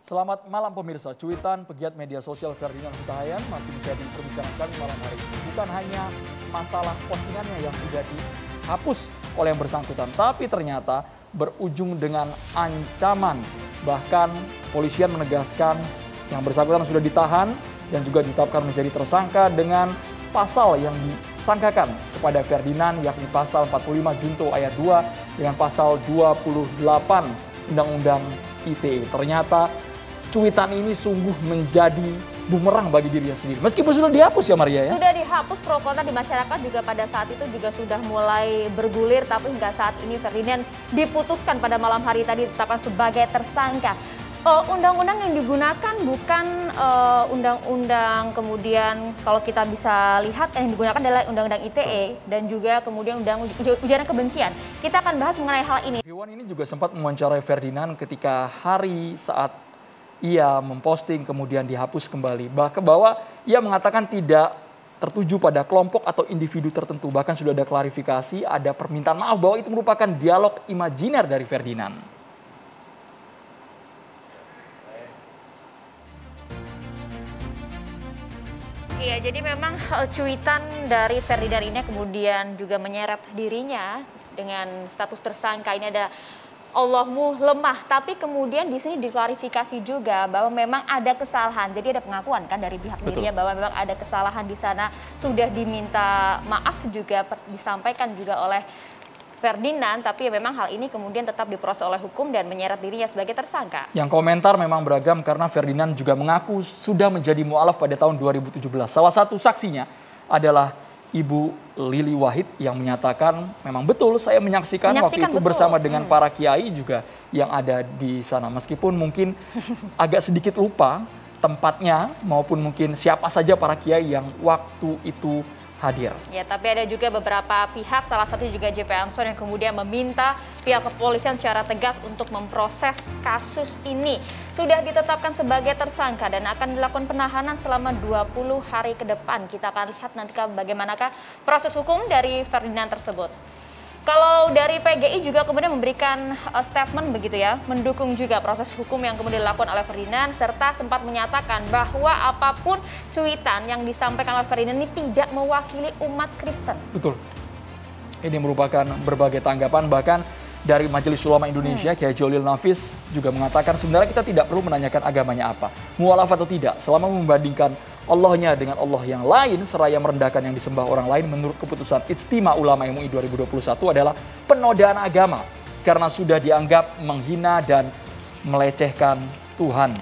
Selamat malam pemirsa, cuitan pegiat media sosial Ferdinand Hutahayan masih menjadi perbincangan kami malam hari ini. Bukan hanya masalah postingannya yang sudah dihapus oleh yang bersangkutan, tapi ternyata berujung dengan ancaman. Bahkan polisian menegaskan yang bersangkutan sudah ditahan dan juga ditetapkan menjadi tersangka dengan pasal yang disangkakan kepada Ferdinand, yakni pasal 45 Junto ayat 2 dengan pasal 28 Undang-Undang ITE. Ternyata cuitan ini sungguh menjadi bumerang bagi dirinya sendiri. Meskipun sudah dihapus ya Maria ya? Sudah dihapus, pro kontra di masyarakat juga pada saat itu juga sudah mulai bergulir. Tapi hingga saat ini Ferdinand diputuskan pada malam hari tadi ditetapkan sebagai tersangka. Undang-undang yang digunakan bukan undang-undang, kemudian kalau kita bisa lihat yang digunakan adalah undang-undang ITE dan juga kemudian ujaran kebencian. Kita akan bahas mengenai hal ini. Iwan ini juga sempat mewawancarai Ferdinand ketika hari saat ia memposting kemudian dihapus kembali. Bahkan bahwa ia mengatakan tidak tertuju pada kelompok atau individu tertentu. Bahkan sudah ada klarifikasi, ada permintaan maaf bahwa itu merupakan dialog imajiner dari Ferdinand. Iya, jadi memang cuitan dari Ferdinand ini kemudian juga menyeret dirinya dengan status tersangka. Ini ada Allahmu lemah, tapi kemudian di sini diklarifikasi juga bahwa memang ada kesalahan. Jadi ada pengakuan kan dari pihak dirinya bahwa memang ada kesalahan di sana, sudah diminta maaf juga disampaikan juga oleh Ferdinand, tapi ya memang hal ini kemudian tetap diproses oleh hukum dan menyeret dirinya sebagai tersangka. Yang komentar memang beragam karena Ferdinand juga mengaku sudah menjadi mu'alaf pada tahun 2017. Salah satu saksinya adalah Ibu Lili Wahid yang menyatakan memang betul saya menyaksikan waktu itu betul. Bersama dengan para kiai juga yang ada di sana. Meskipun mungkin agak sedikit lupa tempatnya maupun mungkin siapa saja para kiai yang waktu itu hadir. Ya, tapi ada juga beberapa pihak, salah satu juga JP Ansor yang kemudian meminta pihak kepolisian secara tegas untuk memproses kasus ini. Sudah ditetapkan sebagai tersangka dan akan dilakukan penahanan selama 20 hari ke depan. Kita akan lihat nanti bagaimanakah proses hukum dari Ferdinand tersebut. Kalau dari PGI juga kemudian memberikan statement begitu ya, mendukung juga proses hukum yang kemudian dilakukan oleh Ferdinand, serta sempat menyatakan bahwa apapun cuitan yang disampaikan oleh Ferdinand ini tidak mewakili umat Kristen. Betul. Ini merupakan berbagai tanggapan, bahkan dari Majelis Ulama Indonesia, Kiai Jolil Nafis juga mengatakan sebenarnya kita tidak perlu menanyakan agamanya apa, mualaf atau tidak, selama membandingkan Allahnya dengan Allah yang lain, seraya merendahkan yang disembah orang lain menurut keputusan Ijtima Ulama MUI 2021 adalah penodaan agama karena sudah dianggap menghina dan melecehkan Tuhan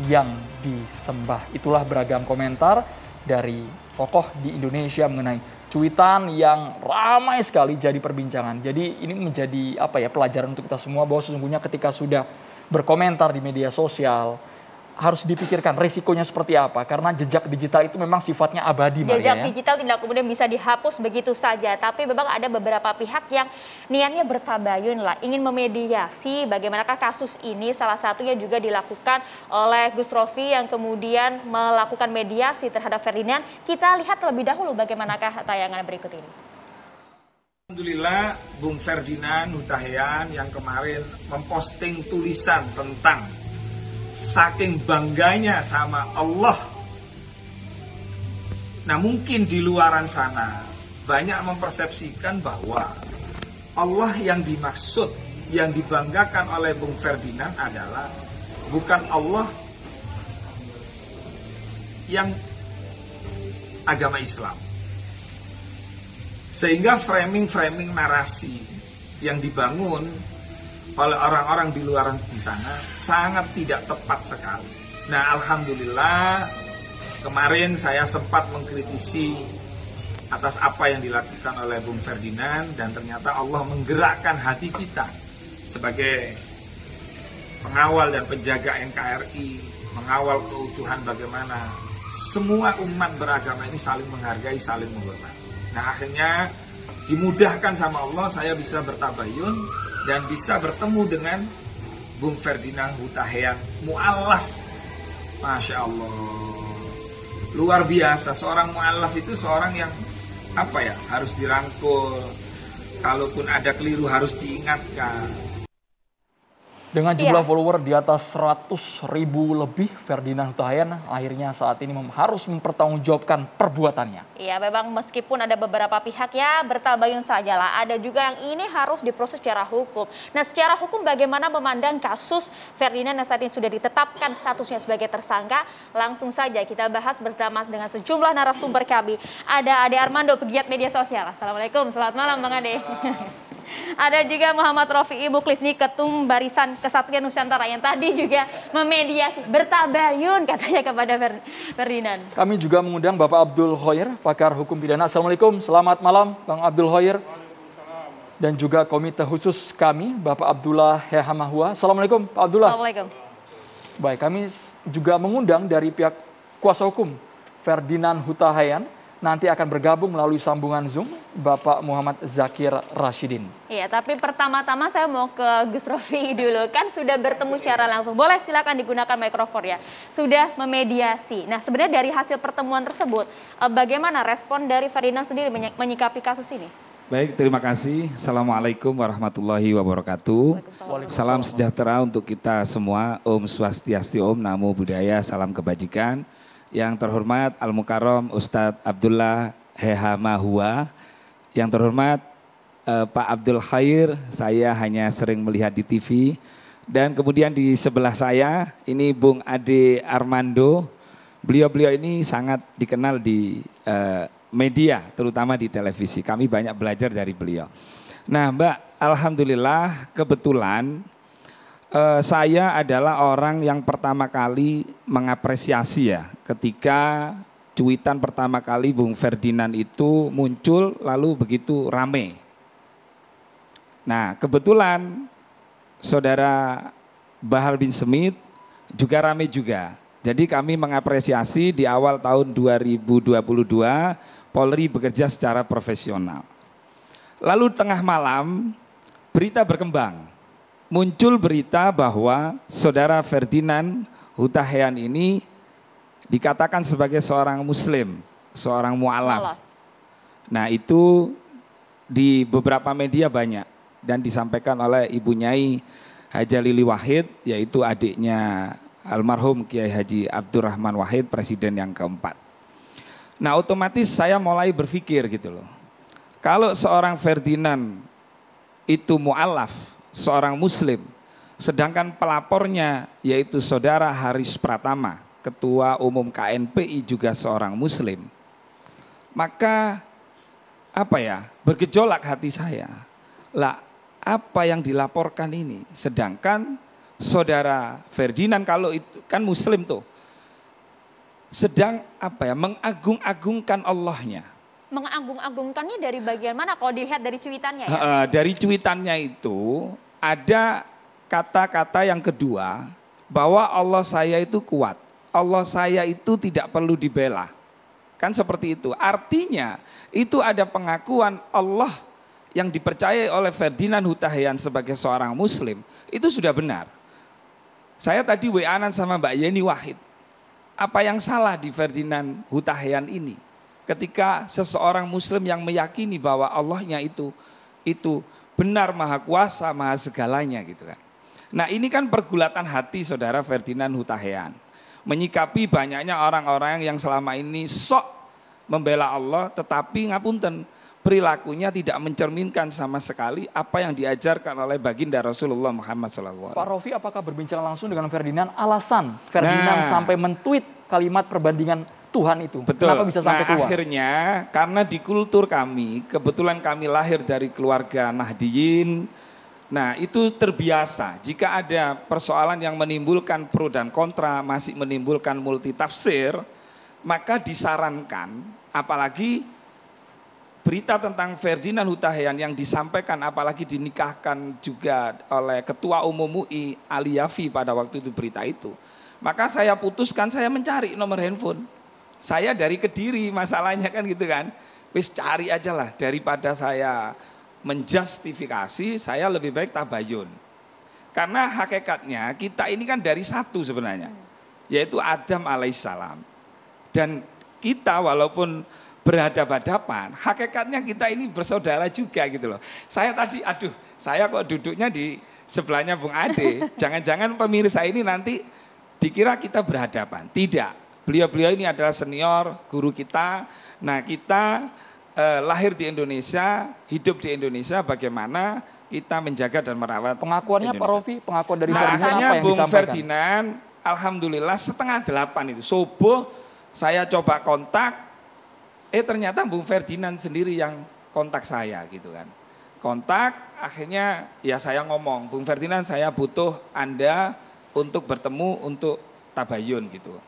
yang disembah. Itulah beragam komentar dari tokoh di Indonesia mengenai cuitan yang ramai sekali jadi perbincangan. Jadi ini menjadi pelajaran untuk kita semua bahwa sesungguhnya ketika sudah berkomentar di media sosial harus dipikirkan resikonya seperti apa, karena jejak digital itu memang sifatnya abadi. Jejak digital tidak kemudian bisa dihapus begitu saja, tapi memang ada beberapa pihak yang niatnya bertabayun lah, ingin memediasi bagaimanakah kasus ini. Salah satunya juga dilakukan oleh Gus Rofi yang kemudian melakukan mediasi terhadap Ferdinand. Kita lihat terlebih dahulu bagaimanakah tayangan berikut ini. Alhamdulillah Bung Ferdinand Hutahayan yang kemarin memposting tulisan tentang saking bangganya sama Allah. Nah, mungkin di luaran sana banyak mempersepsikan bahwa Allah yang dimaksud, yang dibanggakan oleh Bung Ferdinand adalah bukan Allah yang agama Islam. Sehingga framing narasi yang dibangun oleh orang-orang di luar di sana sangat tidak tepat sekali. Nah, alhamdulillah kemarin saya sempat mengkritisi atas apa yang dilakukan oleh Bung Ferdinand dan ternyata Allah menggerakkan hati kita sebagai pengawal dan penjaga NKRI, mengawal keutuhan bagaimana semua umat beragama ini saling menghargai, saling menghormati. Nah, akhirnya dimudahkan sama Allah saya bisa bertabayun dan bisa bertemu dengan Bung Ferdinand Hutahayan, mu'alaf. Masya Allah, luar biasa. Seorang mu'alaf itu seorang yang harus dirangkul, kalaupun ada keliru harus diingatkan. Dengan jumlah Iya. follower di atas 100.000 lebih, Ferdinand Huta Heian akhirnya saat ini harus mempertanggungjawabkan perbuatannya. Iya, memang meskipun ada beberapa pihak ya bertabayun sajalah, ada juga yang ini harus diproses secara hukum. Nah, secara hukum bagaimana memandang kasus Ferdinand yang saat ini sudah ditetapkan statusnya sebagai tersangka? Langsung saja kita bahas bersama dengan sejumlah narasumber kami. Ada Ade Armando, pegiat media sosial. Assalamualaikum, selamat malam Bang Ade. Ada juga Muhammad Rofi'i Muklis nih, Ketum Barisan Kesatria Nusantara yang tadi juga memediasi, bertabayun katanya kepada Ferdinand. Kami juga mengundang Bapak Abdul Khoir, pakar hukum pidana. Assalamualaikum, selamat malam Bang Abdul Khoir. Dan juga komite khusus kami, Bapak Abdullah Hehamahua. Assalamualaikum Pak Abdullah. Assalamualaikum. Baik, kami juga mengundang dari pihak kuasa hukum Ferdinand Huta Heian. Nanti akan bergabung melalui sambungan Zoom Bapak Muhammad Zakir Rashidin. Iya, tapi pertama-tama saya mau ke Gus Rofi'i dulu. Kan sudah bertemu secara langsung. Boleh silakan digunakan mikrofon ya. Sudah memediasi. Nah, sebenarnya dari hasil pertemuan tersebut, bagaimana respon dari Ferdinand sendiri menyikapi kasus ini? Baik, terima kasih. Assalamualaikum warahmatullahi wabarakatuh. Salam sejahtera untuk kita semua. Om Swastiastu, Om Namo Buddhaya, salam kebajikan. Yang terhormat Al-Mukarram Ustadz Abdullah Hehamahua. Yang terhormat Pak Abdul Khair, saya hanya sering melihat di TV. Dan kemudian di sebelah saya ini Bung Ade Armando. Beliau-beliau ini sangat dikenal di media, terutama di televisi. Kami banyak belajar dari beliau. Nah Mbak, alhamdulillah kebetulan saya adalah orang yang pertama kali mengapresiasi ya ketika cuitan pertama kali Bung Ferdinand itu muncul lalu begitu rame. Nah kebetulan saudara Bahar bin Smith juga rame juga. Jadi kami mengapresiasi di awal tahun 2022 Polri bekerja secara profesional. Lalu tengah malam berita berkembang. Muncul berita bahwa saudara Ferdinand Huta Heian ini dikatakan sebagai seorang muslim, seorang mu'alaf. Nah itu di beberapa media banyak dan disampaikan oleh Ibu Nyai Haja Lili Wahid, yaitu adiknya almarhum Kiai Haji Abdurrahman Wahid, presiden yang keempat. Nah otomatis saya mulai berpikir gitu loh, kalau seorang Ferdinand itu mu'alaf, seorang muslim, sedangkan pelapornya yaitu saudara Haris Pratama, ketua umum KNPI juga seorang muslim, maka bergejolak hati saya. Lah apa yang dilaporkan ini, sedangkan saudara Ferdinand kalau itu kan muslim tuh, sedang mengagung-agungkan Allahnya. Mengagung-agungkannya dari bagian mana kalau dilihat dari cuitannya ya? Dari cuitannya itu ada kata-kata yang kedua bahwa Allah saya itu kuat, Allah saya itu tidak perlu dibela. Kan seperti itu. Artinya itu ada pengakuan Allah yang dipercayai oleh Ferdinand Huta Heian sebagai seorang muslim, itu sudah benar. Saya tadi WA-an sama Mbak Yeni Wahid. Apa yang salah di Ferdinand Huta Heian ini? Ketika seseorang muslim yang meyakini bahwa Allahnya itu benar, maha kuasa, maha segalanya gitu kan. Nah ini kan pergulatan hati saudara Ferdinand Huta Heian. Menyikapi banyaknya orang-orang yang selama ini sok membela Allah tetapi ngapunten, perilakunya tidak mencerminkan sama sekali apa yang diajarkan oleh baginda Rasulullah Muhammad SAW. Pak Rofi, apakah berbincang langsung dengan Ferdinand alasan Ferdinand sampai mentweet kalimat perbandingan Tuhan itu? Betul. Kenapa bisa sampai keluar? Akhirnya karena di kultur kami, kebetulan kami lahir dari keluarga Nahdiyin. Nah itu terbiasa jika ada persoalan yang menimbulkan pro dan kontra, masih menimbulkan multitafsir, maka disarankan, apalagi berita tentang Ferdinand Huta Heian yang disampaikan, apalagi dinikahkan juga oleh Ketua Umum MUI Ali Yafi pada waktu itu berita itu, maka saya putuskan saya mencari nomor handphone. Saya dari Kediri masalahnya kan gitu kan, wis cari aja lah, daripada saya menjustifikasi, saya lebih baik tabayun. Karena hakikatnya kita ini kan dari satu sebenarnya, yaitu Adam alaihissalam. Dan kita walaupun berhadapan-hadapan, hakikatnya kita ini bersaudara juga gitu loh. Saya tadi, saya kok duduknya di sebelahnya Bung Ade. Jangan-jangan pemirsa ini nanti dikira kita berhadapan. Tidak, beliau-beliau ini adalah senior, guru kita. Nah kita lahir di Indonesia, hidup di Indonesia, bagaimana kita menjaga dan merawat pengakuannya Indonesia. Pak Rofi, pengakuan dari Nah, Ferdinand akhirnya apa yang Bung disampaikan? Ferdinand, alhamdulillah 7:30 itu subuh saya coba kontak, ternyata Bung Ferdinand sendiri yang kontak saya gitu kan. Kontak, akhirnya ya saya ngomong, Bung Ferdinand saya butuh Anda untuk bertemu untuk tabayun gitu.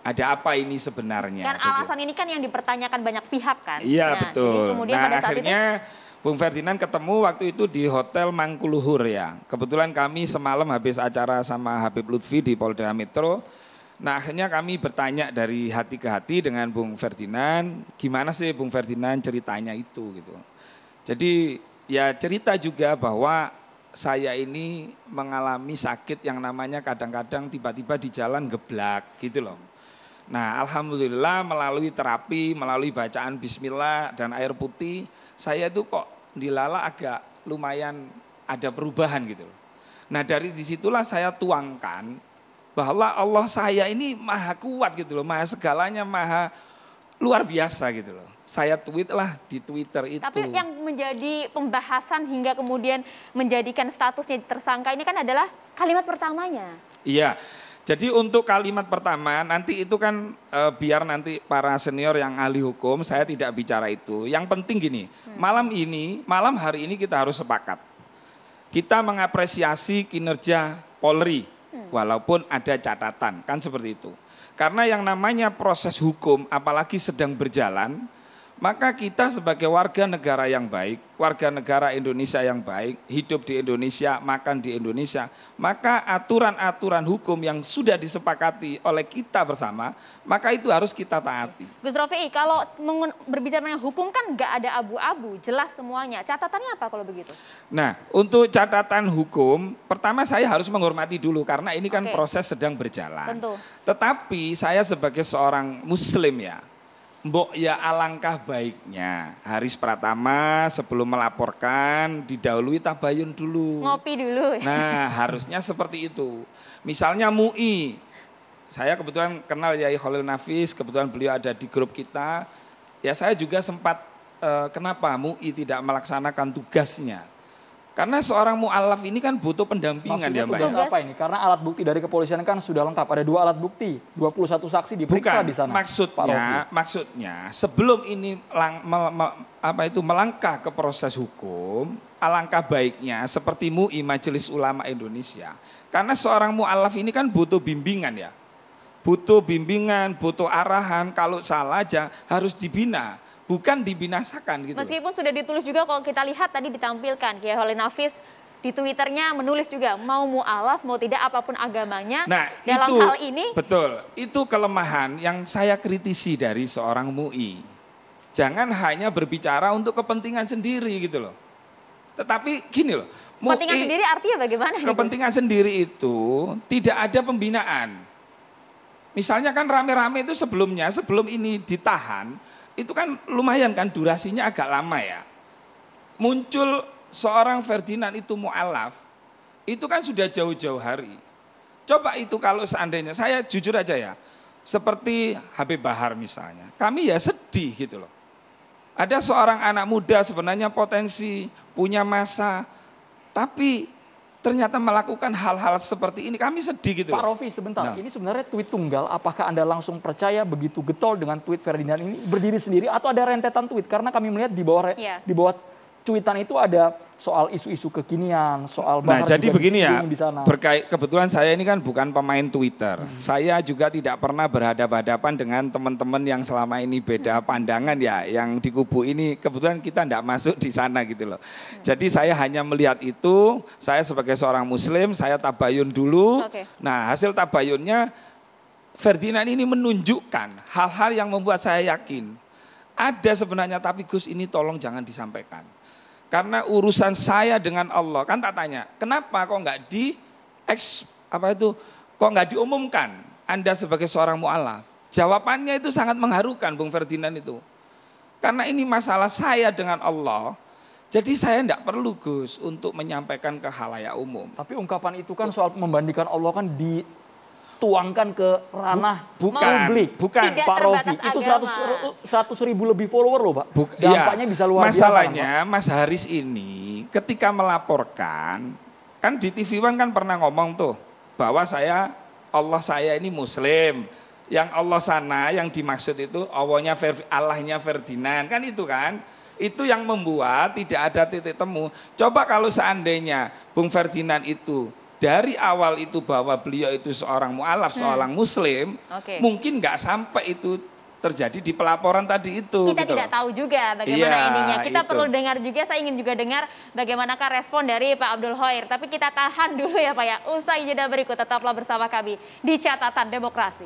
Ada apa ini sebenarnya? Kan gitu. alasan ini kan yang dipertanyakan banyak pihak kan. Iya Nah, betul. Jadi kemudian Nah pada saat akhirnya Bung Ferdinand ketemu waktu itu di Hotel Mangkuluhur ya. Kebetulan kami semalam habis acara sama Habib Lutfi di Polda Metro. Nah akhirnya kami bertanya dari hati ke hati dengan Bung Ferdinand, gimana sih Bung Ferdinand ceritanya itu gitu. Jadi ya cerita juga bahwa saya ini mengalami sakit yang namanya kadang-kadang tiba-tiba di jalan geblak gitu loh. Nah alhamdulillah melalui terapi, melalui bacaan bismillah dan air putih, saya itu kok dilala agak lumayan ada perubahan gitu loh. Nah dari disitulah saya tuangkan bahwa Allah saya ini maha kuat gitu loh, maha segalanya, maha luar biasa gitu loh. Saya tweet lah di Twitter itu. Tapi yang menjadi pembahasan hingga kemudian menjadikan statusnya tersangka ini kan adalah kalimat pertamanya. Iya, jadi untuk kalimat pertama nanti itu kan biar nanti para senior yang ahli hukum, saya tidak bicara itu. Yang penting gini, malam hari ini kita harus sepakat. Kita mengapresiasi kinerja Polri. Walaupun ada catatan, kan seperti itu. Karena yang namanya proses hukum, apalagi sedang berjalan, maka kita sebagai warga negara yang baik, warga negara Indonesia yang baik, hidup di Indonesia, makan di Indonesia, maka aturan-aturan hukum yang sudah disepakati oleh kita bersama, maka itu harus kita taati. Gus Rofi, kalau berbicara mengenai hukum kan nggak ada abu-abu, jelas semuanya. Catatannya apa kalau begitu? Nah, untuk catatan hukum, pertama saya harus menghormati dulu karena ini kan proses sedang berjalan. Tentu. Tetapi saya sebagai seorang muslim ya, mbok ya alangkah baiknya Haris Pratama sebelum melaporkan didahului tabayun dulu. Ngopi dulu. Nah harusnya seperti itu. Misalnya MUI, saya kebetulan kenal Yai Khalil Nafis, kebetulan beliau ada di grup kita. Ya saya juga sempat kenapa MUI tidak melaksanakan tugasnya. Karena seorang mu'alaf ini kan butuh pendampingan. Maksudnya ya Mbak. tugas apa ini? Karena alat bukti dari kepolisian kan sudah lengkap. Ada 2 alat bukti, 21 saksi diperiksa di sana. Maksudnya sebelum ini melangkah ke proses hukum, alangkah baiknya seperti MUI Majelis Ulama Indonesia. Karena seorang mu'alaf ini kan butuh bimbingan ya. Butuh bimbingan, butuh arahan, kalau salah aja harus dibina. Bukan dibinasakan gitu. Meskipun sudah ditulis juga kalau kita lihat tadi ditampilkan Kiai Khalil Nafis di Twitternya menulis juga mau mu'alaf mau tidak apapun agamanya. Nah dalam itu, hal ini betul, itu kelemahan yang saya kritisi dari seorang MUI. Jangan hanya berbicara untuk kepentingan sendiri gitu loh. Tetapi gini loh. kepentingan sendiri artinya bagaimana? Kepentingan sendiri itu tidak ada pembinaan. Misalnya kan rame-rame itu sebelum ini ditahan, itu kan lumayan kan durasinya agak lama ya. Muncul seorang Ferdinand itu mu'alaf, itu kan sudah jauh-jauh hari. Coba itu kalau seandainya, saya jujur aja ya, seperti Habib Bahar misalnya, kami ya sedih gitu loh. Ada seorang anak muda sebenarnya potensi, punya masa, tapi ternyata melakukan hal-hal seperti ini, kami sedih gitu. Pak Rofi sebentar, ini sebenarnya tweet tunggal, apakah Anda langsung percaya begitu getol dengan tweet Ferdinand ini berdiri sendiri atau ada rentetan tweet? Karena kami melihat di bawah tweetan itu ada soal isu-isu kekinian, soal Bahar. Nah jadi begini ya, di sana. Kebetulan saya ini kan bukan pemain Twitter. Saya juga tidak pernah berhadapan-hadapan dengan teman-teman yang selama ini beda pandangan ya. Yang di kubu ini kebetulan kita tidak masuk di sana gitu loh. Jadi saya hanya melihat itu, saya sebagai seorang muslim, saya tabayun dulu. Nah hasil tabayunnya Ferdinand ini menunjukkan hal-hal yang membuat saya yakin. Ada sebenarnya tapi Gus ini tolong jangan disampaikan. Karena urusan saya dengan Allah, kan tak tanya, kenapa kok nggak kok nggak diumumkan Anda sebagai seorang mu'alaf? Jawabannya itu sangat mengharukan Bung Ferdinand itu. Karena ini masalah saya dengan Allah, Jadi saya tidak perlu Gus untuk menyampaikan ke khalayak umum. Tapi ungkapan itu kan soal membandingkan Allah kan dituangkan ke ranah publik. Bukan. Tidak Pak Rofi, terbatas itu agama. 100.000 lebih follower loh Pak. Dampaknya bisa luar biasa. Masalahnya Mas Haris ini ketika melaporkan, kan di TV One kan pernah ngomong tuh, bahwa Allah saya ini Muslim. Yang Allah sana yang dimaksud itu Allahnya Ferdinand, kan itu kan. Itu yang membuat tidak ada titik temu. Coba kalau seandainya Bung Ferdinand itu dari awal itu bahwa beliau itu seorang mu'alaf, seorang muslim, mungkin nggak sampai itu terjadi di pelaporan tadi itu. Kita gitu tidak loh. tahu juga bagaimana ininya. Kita itu. perlu dengar juga, saya ingin juga dengar bagaimanakah respon dari Pak Abdul Khoir. Tapi kita tahan dulu ya Pak ya. Usai jeda berikut, tetaplah bersama kami di Catatan Demokrasi.